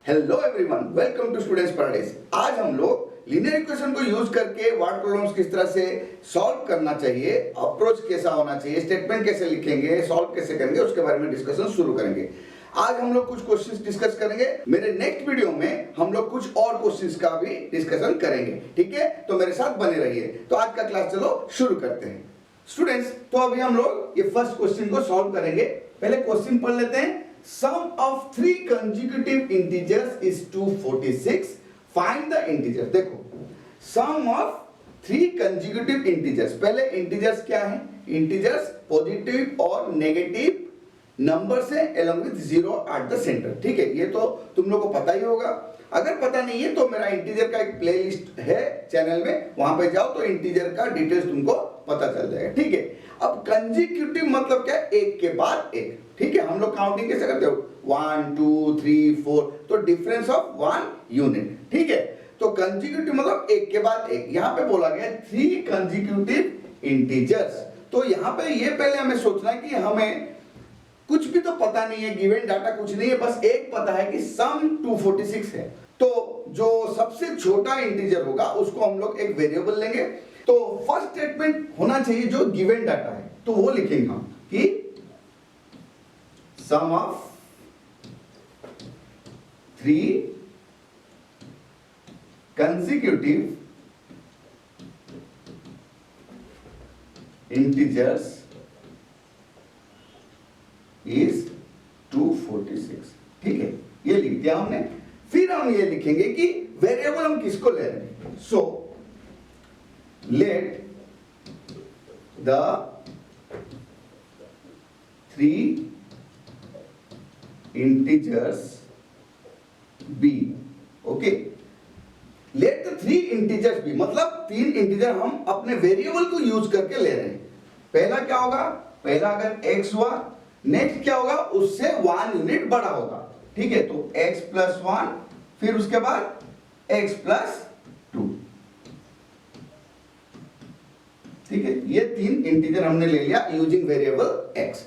Hello everyone, welcome to students paradise. आज हम लोग लीनियर इक्वेशन को यूज करके वर्ड प्रॉब्लम्स किस तरह से सॉल्व करना चाहिए, अप्रोच कैसा होना चाहिए, स्टेटमेंट कैसे लिखेंगे, सॉल्व कैसे करेंगे, उसके बारे में डिस्कशन शुरू करेंगे। आज हम लोग कुछ क्वेश्चंस डिस्कस करेंगे। मेरे नेक्स्ट वीडियो में हम लोग कुछ और क्वेश्चंस का भी डिस्कशन करेंगे, ठीक है? तो मेरे साथ बने रहिए। तो आज का क्लास चलो शुरू करते हैं स्टूडेंट्स। तो अभी हम लोग ये फर्स्ट क्वेश्चन को सॉल्व करेंगे। पहले क्वेश्चन पढ़ लेते हैं। Sum of three consecutive integers is 246. Find the integers. देखो, sum of three consecutive integers. पहले integers क्या है? Integers पॉजिटिव और नेगेटिव नंबर से along with zero at the center. ठीक है, ये तो तुम लोग को पता ही होगा। अगर पता नहीं है तो मेरा इंटीजर का एक प्लेलिस्ट है चैनल में, वहां पे जाओ तो इंटीजर का डिटेल्स तुमको पता चल जाएगा। ठीक है, अब कंसेक्यूटिव मतलब क्या? एक के बाद एक। ठीक है, हम लोग काउंटिंग कैसे करते हो? 1 2 3 4, तो डिफरेंस ऑफ 1 यूनिट। ठीक है, तो कंसेक्यूटिव मतलब एक के बाद एक। यहां पे बोला गया 3 कंसेक्यूटिव इंटीजर्स। तो यहां पे ये पहले हमें सोचना है कि हमें कुछ भी तो पता नहीं है, गिवन डाटा कुछ नहीं है, बस एक पता है कि सम 246 है। तो जो सबसे छोटा इंटीजर होगा उसको हम लोग एक वेरिएबल लेंगे। तो फर्स्ट स्टेटमेंट होना चाहिए जो गिवन डाटा है, तो वो लिखेंगे हम कि sum of 3 consecutive integers is 246। ठीक है, ये लिख दिया हमने। फिर हम ये लिखेंगे कि वेरिएबल हम किसको ले रहे हैं। सो let the 3 integers be, okay. Let the 3 integers be मतलब 3 इंटीजर हम अपने वेरिएबल को यूज करके ले रहे हैं। पहला क्या होगा? पहला अगर x हुआ, नेक्स्ट क्या होगा? उससे 1 यूनिट बड़ा होगा। ठीक है, तो x प्लस 1, फिर उसके बाद x प्लस 2। ठीक है, ये 3 इंटीजर हमने ले लिया यूजिंग वेरिएबल x।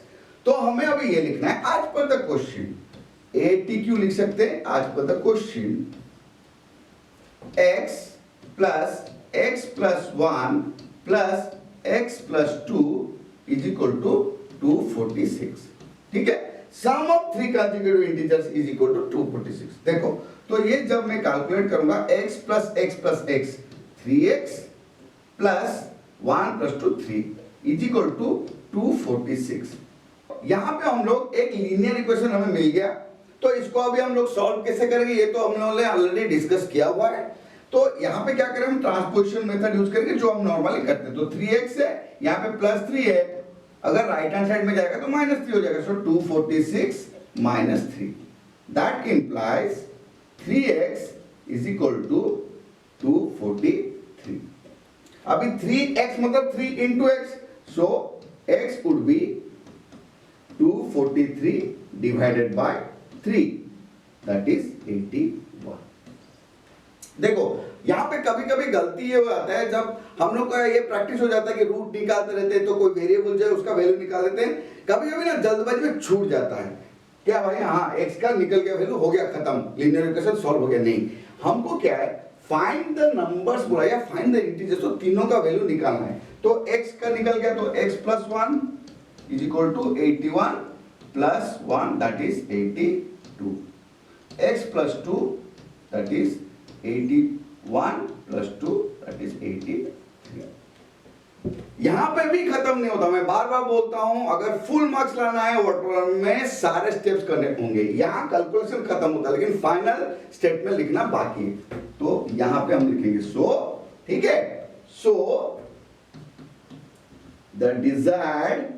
तो हमें अभी ये लिखना है आज पर द क्वेश्चन, ATQ लिख सकते हैं। आज पर the question x plus 1 plus x plus 2 is equal to 246। ठीक है, sum of 3 consecutive integers is equal to 246। देखो, तो ये जब मैं कैलकुलेट करूंगा x plus x plus x 3x plus 1 plus 2 3 is equal to 246। यहां पे हम लोग एक लीनियर इक्वेशन हमें मिल गया। तो इसको अभी हम लोग सॉल्व कैसे करेंगे ये तो हम लोगों ने ऑलरेडी डिस्कस किया हुआ है। तो यहां पे क्या करें, हम ट्रांसपोजिशन मेथड यूज करेंगे जो हम नॉर्मली करते हैं। तो 3x है, यहां पे प्लस 3 है, अगर राइट हैंड साइड में जाएगा तो -3 हो जाएगा। So 246 -3, that implies 3x is equal to 243। अभी 3x मतलब 3 into x, so x would be 243 divided by 3, that is 81। देखो, यहां पे कभी कभी गलती ये हो जाता है, जब हम लोग का ये प्रैक्टिस हो जाता है कि रूट निकालते रहते हैं तो कोई वेरिएबल जो है उसका वैल्यू निकाल देते हैं। कभी कभी ना जल्दबाजी में छूट जाता है, क्या भाई हाँ x का निकल गया वैल्यू, हो गया खत्म, लीनियर इक्वेशन सॉल्व हो गया। नहीं, हमको क्या है, फाइंड द नंबर्स बोला या फाइंड द इंटीजर्स, तो तीनों का वैल्यू निकालना है। तो x का निकल गया, तो x plus 1 is equal to 81 plus 1 that is 82, x plus 2 that is 81 plus 2 that is 83। यहां पे भी खत्म नहीं होता, मैं बार बार बोलता हूं, अगर फुल मार्क्स लाना है वर्ड प्रॉब्लम में सारे स्टेप्स करने होंगे। यहां कैलकुलेशन खत्म होता है लेकिन फाइनल स्टेटमेंट लिखना बाकी है। तो यहां पे हम लिखेंगे सो, ठीक है, so the desired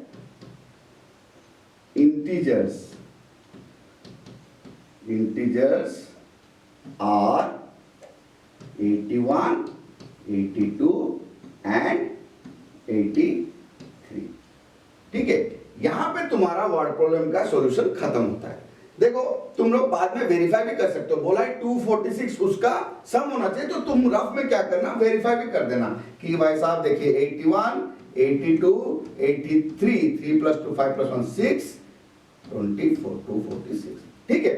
integers are 81, 82 and 83। ठीक है, यहां पे तुम्हारा वर्ड प्रॉब्लम का सॉल्यूशन खत्म होता है। देखो, तुम लोग बाद में वेरीफाई भी कर सकते हो। बोला है 246 उसका सम होना चाहिए, तो तुम रफ में क्या करना, वेरीफाई भी कर देना कि भाई साहब देखिए 81, 82, 83, 3 प्लस 2 5 प्लस 1 6, 24, 246। ठीक है,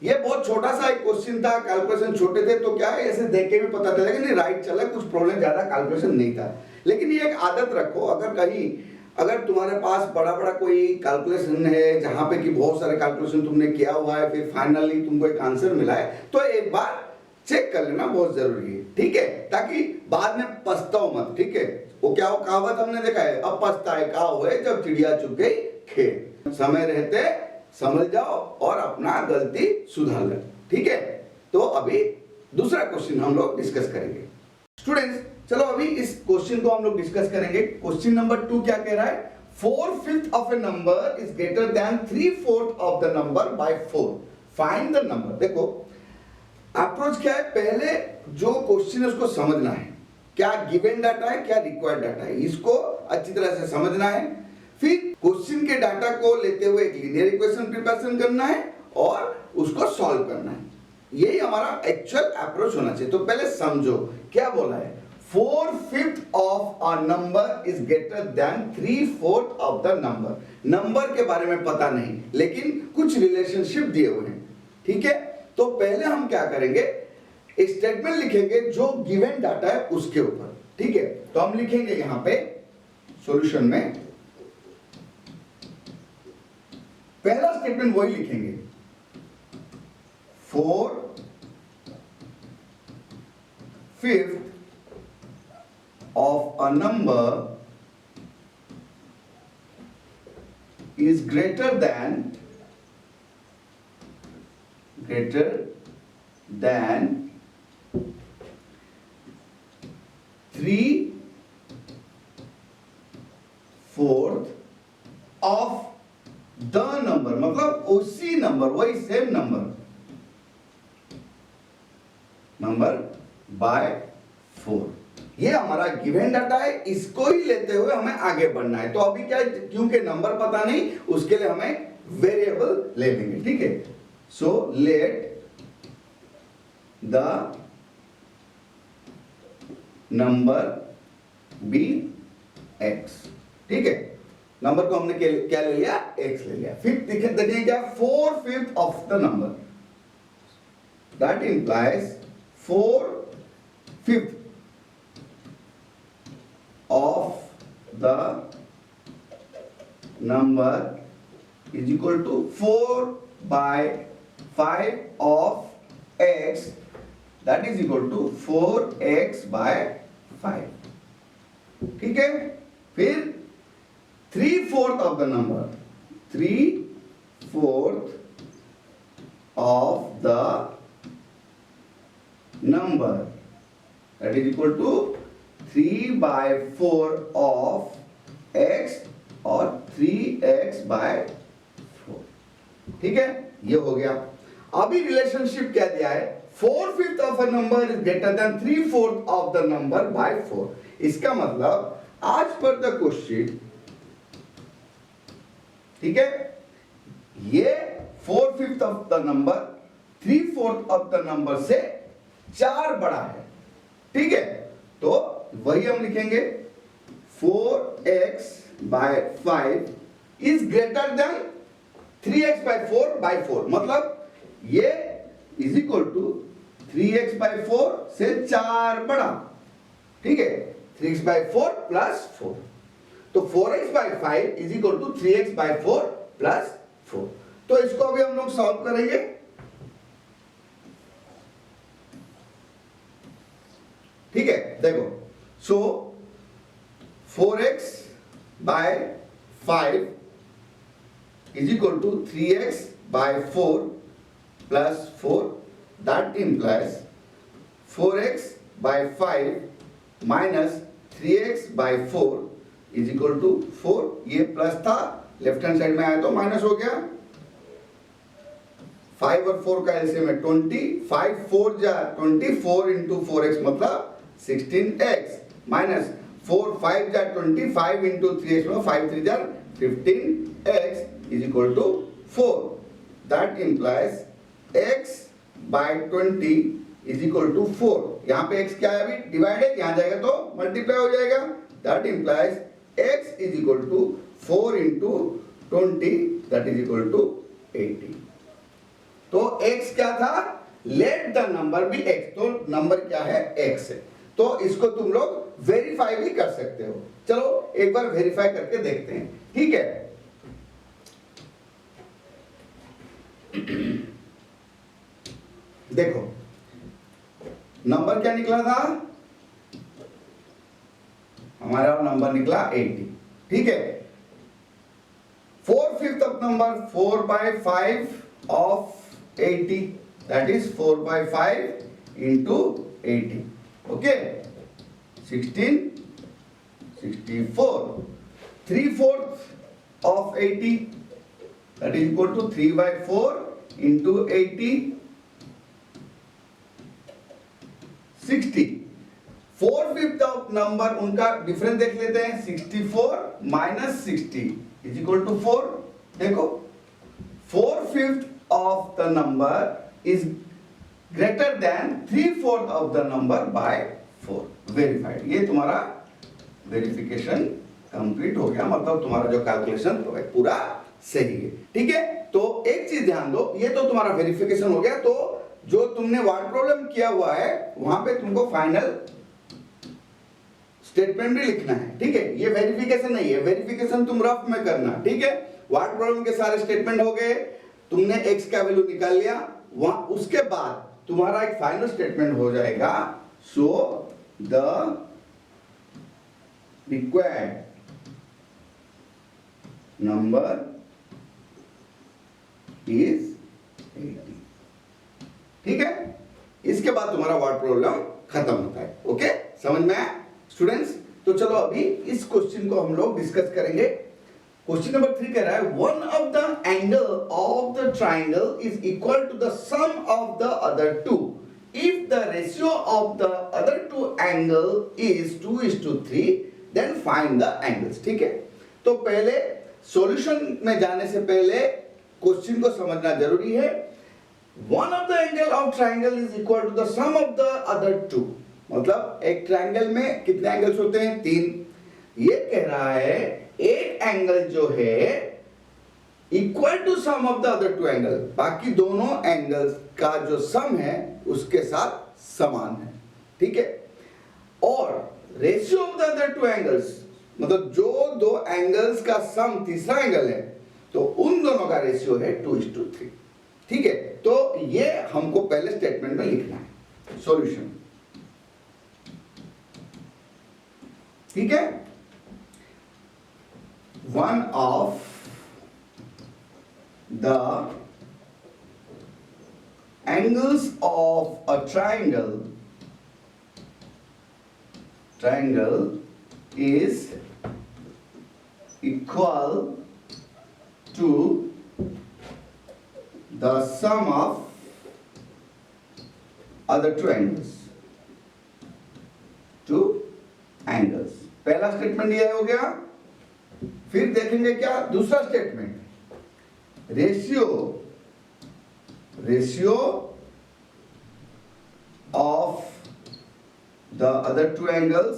ये बहुत छोटा सा एक क्वेश्चन था, कैलकुलेशन छोटे थे तो क्या है ऐसे देख के भी पता चला कि नहीं राइट चला, कुछ प्रॉब्लम ज्यादा कैलकुलेशन नहीं था। लेकिन ये एक आदत रखो, अगर कहीं अगर तुम्हारे पास बड़ा बड़ा कोई कैलकुलेशन है जहां पे कि बहुत सारे कैलकुलेशन तुमने किया हुआ है, फिर फाइनली तुमको एक आंसर मिला है, तो एक बार चेक कर लेना बहुत जरूरी है, ठीक है, ताकि बाद में पछताओ मत, ठीक है। वो क्या कहावत हमने देखा है, अब पछताए का हुए जब चिड़िया चुग गई खेत। समय रहते समझ जाओ और अपना गलती सुधार लो, ठीक है। तो अभी दूसरा क्वेश्चन हम लोग डिस्कस करेंगे स्टूडेंट्स। चलो अभी इस क्वेश्चन को हम लोग डिस्कस करेंगे। क्वेश्चन नंबर 2 क्या कह रहा है, 4/5 of A number is greater than 3/4 of the number by 4, find the number. देखो अप्रोच क्या है, पहले जो क्वेश्चन है उसको समझना है, क्या गिवन डाटा है क्या रिक्वायर्ड डाटा है, इसको अच्छी तरह से समझना है। फिर क्वेश्चन के डाटा को लेते हुए एक लीनियर इक्वेशन प्रिपरेशन करना है और उसको सॉल्व करना है। यही हमारा एक्चुअल अप्रोच होना चाहिए। तो पहले समझो क्या बोला है, 4/5 of a number is greater than 3/4 of the number. Number के बारे में पता नहीं लेकिन कुछ रिलेशनशिप दिए हुए हैं, ठीक है। तो पहले हम क्या करेंगे, एक स्टेटमेंट लिखेंगे जो गिवन डाटा है उसके ऊपर, ठीक है। तो हम लिखेंगे यहां पे सॉल्यूशन में पहला स्टेटमेंट वही लिखेंगे, 4/5 of a number is greater than 3/4 of the number, मतलब उसी नंबर, वही सेम नंबर बाय 4। ये हमारा गिवन डाटा है, इसको ही लेते हुए हमें आगे बढ़ना है। तो अभी क्या है, क्योंकि नंबर पता नहीं उसके लिए हमें वेरिएबल ले लेंगे, ठीक है। So let the number be x, ठीक है। नंबर को हमने क्या ले लिया, x ले लिया। फिर देखिए क्या, 4/5 of the number, that implies 4/5 of the number is equal to 4/5 of x, that is equal to 4x/5, ठीक है। फिर 3/4 of the number, 3/4 of the number, that is equal to 3/4 of x और 3x/4, ठीक है। ये हो गया। अभी रिलेशनशिप क्या दिया है, 4/5 of a number is greater than 3/4 of the number by 4। इसका मतलब आज पर द क्वेश्चन, ठीक है, ये 4/5 of the number 3/4 of the number से 4 बड़ा है, ठीक है। तो वही हम लिखेंगे 4x/5 is greater than 3x/4/4, मतलब ये इज इक्वल टू 3x/4 से 4 बड़ा, ठीक है। 3x/4 प्लस 4, तो 4x/5 is equal to 3x/4 plus 4। तो इसको अभी हम लोग सॉल्व करेंगे, ठीक है। देखो, so 4x/5 is equal to 3x/4 plus 4, that implies 4x/5 minus 3x/4 is equal to 4। ये प्लस था, लेफ्ट हैंड साइड में आया तो माइनस हो गया। 5 और 4 का एलसीएम है 20, 5 4 जा 20, 4 इंटू 4x मतलब 16x, माइनस 4 5 जा 20, 5 इंटू 3x मतलब 5 3 जा 15x is equal to 4। That implies x/20 is equal to 4। यहाँ पे x क्या है, अभी डिवाइड है, यहाँ जाएगा तो मल्टीप्लाई हो जाएगा। That implies x is equal to 4 into 20, that is equal to 80। तो x क्या था, let the number be x, तो नंबर क्या है, x है। तो इसको तुम लोग वेरीफाई भी कर सकते हो। चलो एक बार वेरीफाई करके देखते हैं, ठीक है। देखो नंबर क्या निकला था, हमारा नंबर निकला 80, ठीक है। 4/5 of number 4/5 of 80, that is 4/5 into 80, okay. 16 64, 3/4 of 80, that is equal to 3/4 into 80, 60। 4/5 of number, उनका डिफरेंस देख लेते हैं, 64 माइनस 60 इज इक्वल टू 4। देखो 4/5 of the number is greater than 3/4 of the number by 4, verified. ये तुम्हारा verification complete हो गया, मतलब तुम्हारा जो कैलकुलेशन पूरा सही है, ठीक है। तो एक चीज ध्यान दो, ये तो तुम्हारा वेरिफिकेशन हो गया। तो जो तुमने वर्ड प्रॉब्लम किया हुआ है वहां पे तुमको फाइनल स्टेटमेंट भी लिखना है, ठीक है। ये वेरिफिकेशन नहीं है, वेरिफिकेशन तुम रफ में करना, ठीक है। वर्ड प्रॉब्लम के सारे स्टेटमेंट हो गए, तुमने x का वैल्यू निकाल लिया, वहां उसके बाद तुम्हारा एक फाइनल स्टेटमेंट हो जाएगा, so the required number is 80, ठीक है। इसके बाद तुम्हारा वर्ड प्रॉब्लम खत्म होता है, ओके। समझ में आया स्टूडेंट्स? तो चलो अभी इस क्वेश्चन को हम लोग डिस्कस करेंगे। क्वेश्चन नंबर 3 कह रहा है, one of the angle of the triangle is equal to the sum of the other two if the ratio of the other two angle is 2:3, then find the angles, ठीक है। तो पहले solution में जाने से पहले क्वेश्चन को समझना जरूरी है। One of the angle of triangle is equal to the sum of the other two, मतलब एक ट्राइंगल में कितने एंगल्स होते हैं, 3। ये कह रहा है एक एंगल जो है equal to sum of the other two angle, बाकी दोनों एंगल्स का जो सम है उसके साथ समान है, ठीक है। और ratio of the other two angles, मतलब जो दो एंगल्स का सम तीसरा एंगल है, तो उन दोनों का रेशियो है 2:3, ठीक है। तो ये हमको पहले स्टेटमेंट में लिखना है, सॉल्यूशन, ठीक है। One of the angles of a triangle is equal to the sum of other two angles, पहला स्टेटमेंट ये हो गया। फिर देखेंगे क्या दूसरा statement, ratio of the other two angles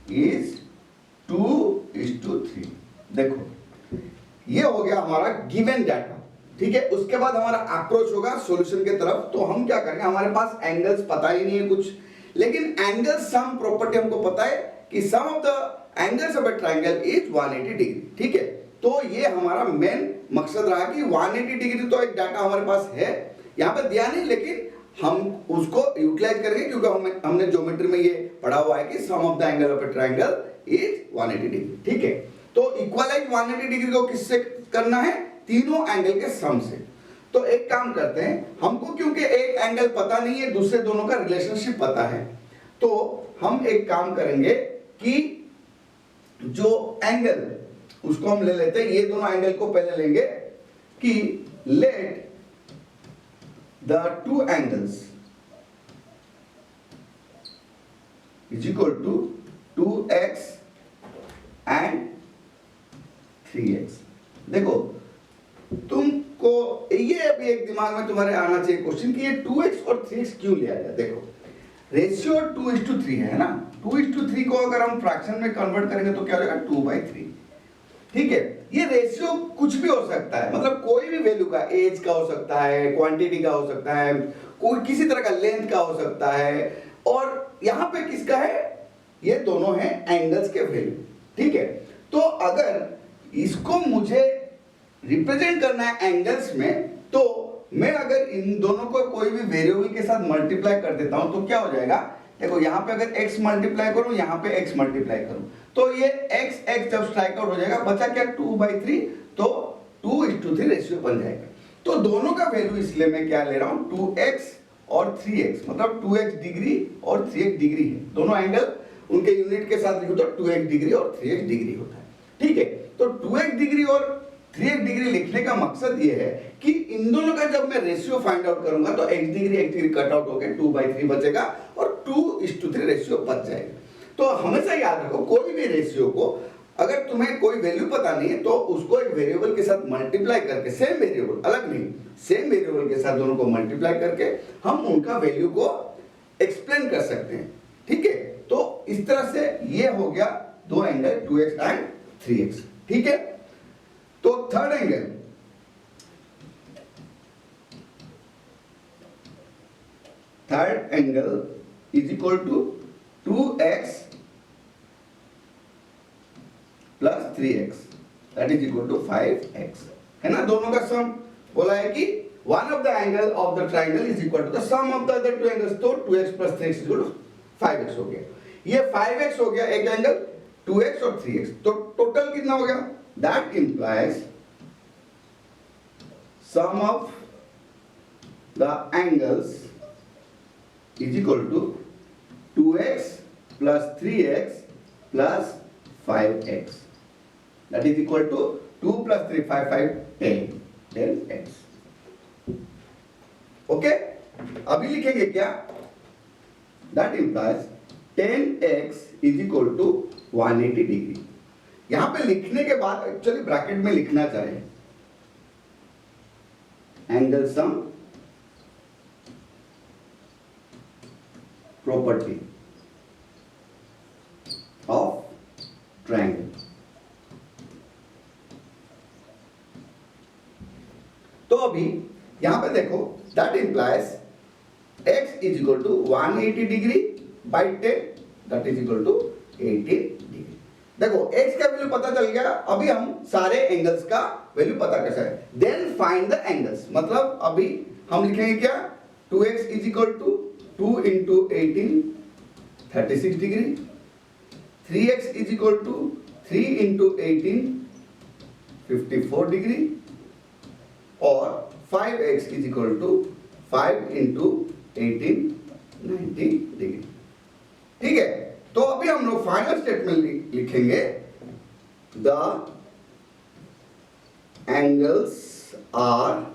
is 2:3। देखो ये हो गया हमारा गिवन डाटा, ठीक है। उसके बाद हमारा अप्रोच होगा सॉल्यूशन के तरफ। तो हम क्या करेंगे, हमारे पास एंगल्स पता ही नहीं है कुछ, लेकिन एंगल सम प्रॉपर्टी हमको पता है कि sum of the angles of a triangle is 180 degree, ठीक है। तो ये हमारा मेन मकसद रहा कि 180 डिग्री तो एक डाटा हमारे पास है, यहाँ पे दिया नहीं, लेकिन हम उसको यूटिलाइज करेंगे क्योंकि हमने ज्योमेट्री में ये पढ़ा हुआ है कि sum of the angle of a triangle is 180 degree, ठीक है। तो इक्वलाइज 180 डिग्री को किससे करना है, तीनों एंगल के सम से। तो एक काम करते हैं, हमको क्योंकि एक एंगल पता नहीं है, दूसरे दोनों का रिलेशनशिप पता है, तो हम एक काम करेंगे कि जो एंगल उसको हम ले लेते हैं, ये दोनों एंगल को पहले लेंगे कि let the two angles is equal to 2x and 3x। देखो तुमको ये अभी एक दिमाग में तुम्हारे आना चाहिए क्वेश्चन कि ये 2x और 3x क्यों लिया जाए। देखो रेशियो 2:3 है ना, 2:3 को अगर हम फ्रैक्शन में कन्वर्ट करेंगे तो क्या हो जाएगा 2/3, ठीक है। ये रेशियो कुछ भी हो सकता है, मतलब कोई भी वैल्यू का, एज का हो सकता है, क्वांटिटी का हो सकता है, कोई किसी तरह का लेंथ का हो सकता है, और यहां पे किसका है, ये दोनों हैं एंगल्स के वैल्यू, ठीक है। तो अगर इसको मुझे रिप्रेजेंट करना है एंगल्स में, तो मैं अगर इन दोनों को कोई भी वेरिएबल के साथ मल्टीप्लाई कर देता हूं तो क्या हो जाएगा, देखो यहां पे अगर x मल्टीप्लाई करूं, यहां पे x मल्टीप्लाई करूं, तो ये x जब स्ट्राइक आउट हो जाएगा, बचा क्या 2/3, तो 2:3 रेशियो बन जाएगा। तो दोनों का वैल्यू इसलिए मैं क्या ले रहा हूं, 2x और 3x, मतलब 2x डिग्री और 3x डिग्री है, दोनों एंगल उनके यूनिट के साथ लिखो तो 2x डिग्री और 3x डिग्री होता है, ठीक है। तो 2x डिग्री और 3x डिग्री लिखने का मकसद ये है कि इन दोनों का जब मैं रेशियो फाइंड आउट करूंगा तो x डिग्री कट आउट होकर 2/3 बचेगा और 2:3 रेशियो बच जाएगा। तो हमेशा याद रखो, कोई भी रेशियो को अगर तुम्हें कोई वैल्यू पता नहीं है तो उसको एक वेरिएबल के साथ मल्टीप्लाई करके, सेम वेरिएबल, अलग नहीं, सेम वेरिएबल के साथ दोनों को मल्टीप्लाई करके हम उनका वैल्यू को एक्सप्लेन कर सकते हैं, ठीक है। तो इस तरह से ये हो गया दो एंगल 2x एंड 3x, ठीक है। तो third angle is equal to 2x plus 3x that is equal to 5x, है ना। दोनों का सम बोला है कि one of the angle of the triangle is equal to the sum of the other two angles, तो 2x plus 3x is equal to 5x हो गया। ये 5x हो गया एक एंगल, 2x और 3x, तो टोटल कितना हो गया, that implies sum of the angles is equal to 2x plus 3x plus 5x, that is equal to 2 plus 3 5 5 10x, okay. अभी लिखेंगे क्या, that implies 10x is equal to 180 degree. यहां पे लिखने के बाद एक्चुअली ब्रैकेट में लिखना चाहिए angle sum property of triangle। तो अभी यहां पे देखो, that implies x is equal to 180 degree by 10, that is equal to 80 degree. देखो x का वैल्यू पता चल गया, अभी हम सारे एंगल्स का वैल्यू पता कैसे है, देन फाइंड द एंगल्स, मतलब अभी हम लिखेंगे क्या, 2x is equal to 2 into 18 36 degree, 3x is equal to 3 into 18 54 degree, और 5x is equal to 5 into 18 90 degree, ठीक है। तो अभी हम लोग फाइनल स्टेटमेंट लिखेंगे, the angles are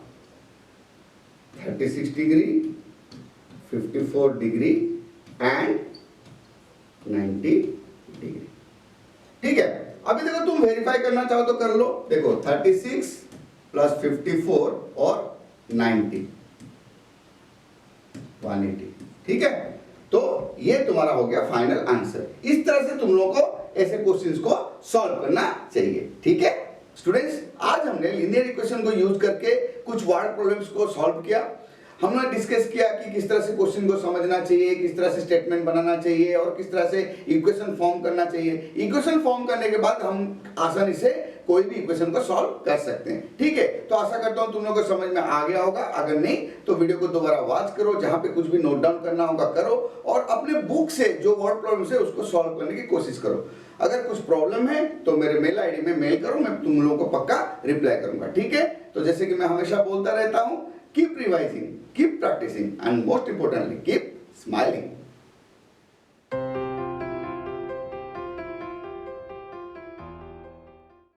36 degree 54 degree and 90 degree, ठीक है। अभी देखो तुम वेरीफाई करना चाहो तो कर लो, देखो 36 प्लस 54 और 90 180, ठीक है। तो ये तुम्हारा हो गया फाइनल आंसर। इस तरह से तुम लोगों को ऐसे क्वेश्चंस को सॉल्व करना चाहिए, ठीक है स्टूडेंट्स। आज हमने लीनियर इक्वेशन को यूज करके कुछ वर्ड प्रॉब्लम्स को सॉल्व किया। हमने डिस्कस किया कि किस तरह से क्वेश्चन को समझना चाहिए, किस तरह से स्टेटमेंट बनाना चाहिए और किस तरह से इक्वेशन फॉर्म करना चाहिए। इक्वेशन फॉर्म करने के बाद हम आसानी से कोई भी इक्वेशन को सॉल्व कर सकते हैं, ठीक है। तो आशा करता हूं तुम लोगों को समझ में आ गया होगा। अगर नहीं तो वीडियो को दोबारा वॉच करो, जहां पे कुछ भी नोट डाउन करना होगा करो, और अपने बुक से जो वर्ड प्रॉब्लम्स है उसको सॉल्व करने की कोशिश करो। अगर कुछ प्रॉब्लम है तो मेरे मेल आईडी में मेल करो, मैं तुम लोगों को पक्का रिप्लाई करूंगा, ठीक है। तो जैसे कि मैं हमेशा बोलता रहता हूं, keep revising, keep practicing and most importantly keep smiling.